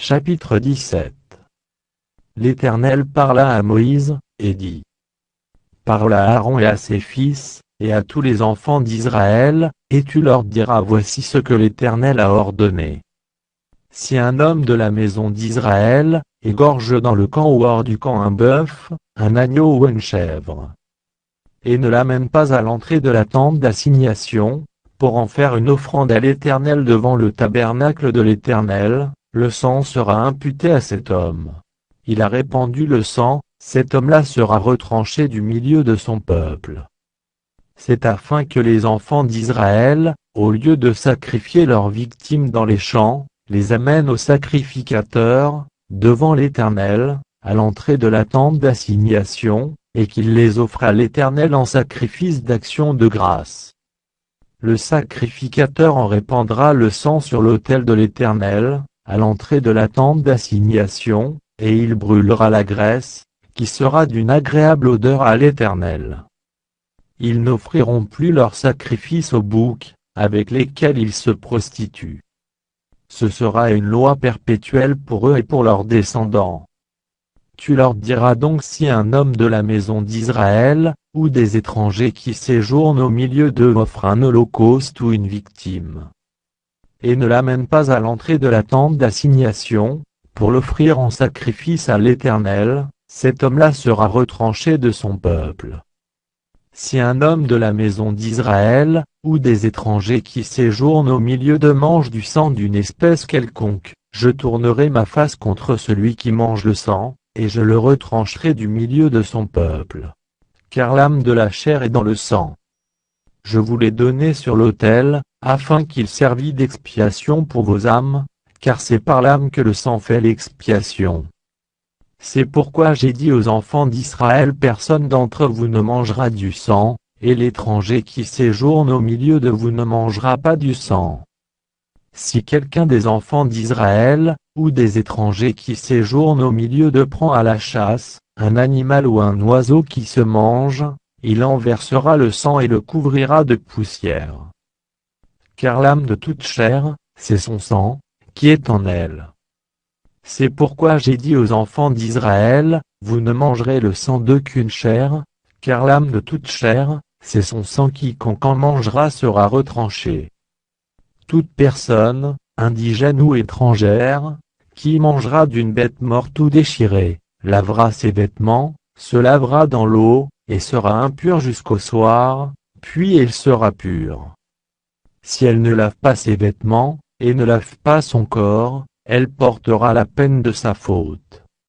Chapitre 17. L'Éternel parla à Moïse, et dit: Parle à Aaron et à ses fils, et à tous les enfants d'Israël, et tu leur diras: Voici ce que l'Éternel a ordonné. Si un homme de la maison d'Israël égorge dans le camp ou hors du camp un bœuf, un agneau ou une chèvre, et ne l'amène pas à l'entrée de la tente d'assignation, pour en faire une offrande à l'Éternel devant le tabernacle de l'Éternel, le sang sera imputé à cet homme. Il a répandu le sang, cet homme-là sera retranché du milieu de son peuple. C'est afin que les enfants d'Israël, au lieu de sacrifier leurs victimes dans les champs, les amènent au sacrificateur, devant l'Éternel, à l'entrée de la tente d'assignation, et qu'il les offre à l'Éternel en sacrifice d'action de grâce. Le sacrificateur en répandra le sang sur l'autel de l'Éternel, à l'entrée de la tente d'assignation, et il brûlera la graisse, qui sera d'une agréable odeur à l'Éternel. Ils n'offriront plus leurs sacrifices aux boucs, avec lesquels ils se prostituent. Ce sera une loi perpétuelle pour eux et pour leurs descendants. Tu leur diras donc: si un homme de la maison d'Israël, ou des étrangers qui séjournent au milieu d'eux offre un holocauste ou une victime, et ne l'amène pas à l'entrée de la tente d'assignation, pour l'offrir en sacrifice à l'Éternel, cet homme-là sera retranché de son peuple. Si un homme de la maison d'Israël, ou des étrangers qui séjournent au milieu d'eux mange du sang d'une espèce quelconque, je tournerai ma face contre celui qui mange le sang, et je le retrancherai du milieu de son peuple. Car l'âme de la chair est dans le sang. Je vous l'ai donné sur l'autel, afin qu'il servît d'expiation pour vos âmes, car c'est par l'âme que le sang fait l'expiation. C'est pourquoi j'ai dit aux enfants d'Israël: personne d'entre vous ne mangera du sang, et l'étranger qui séjourne au milieu de vous ne mangera pas du sang. Si quelqu'un des enfants d'Israël, ou des étrangers qui séjournent au milieu d'eux prend à la chasse, un animal ou un oiseau qui se mange, il en versera le sang et le couvrira de poussière. Car l'âme de toute chair, c'est son sang, qui est en elle. C'est pourquoi j'ai dit aux enfants d'Israël: vous ne mangerez le sang d'aucune chair, car l'âme de toute chair, c'est son sang, quiconque en mangera sera retranché. Toute personne, indigène ou étrangère, qui mangera d'une bête morte ou déchirée, lavera ses vêtements, se lavera dans l'eau, et sera impure jusqu'au soir, puis elle sera pure. Si elle ne lave pas ses vêtements, et ne lave pas son corps, elle portera la peine de sa faute.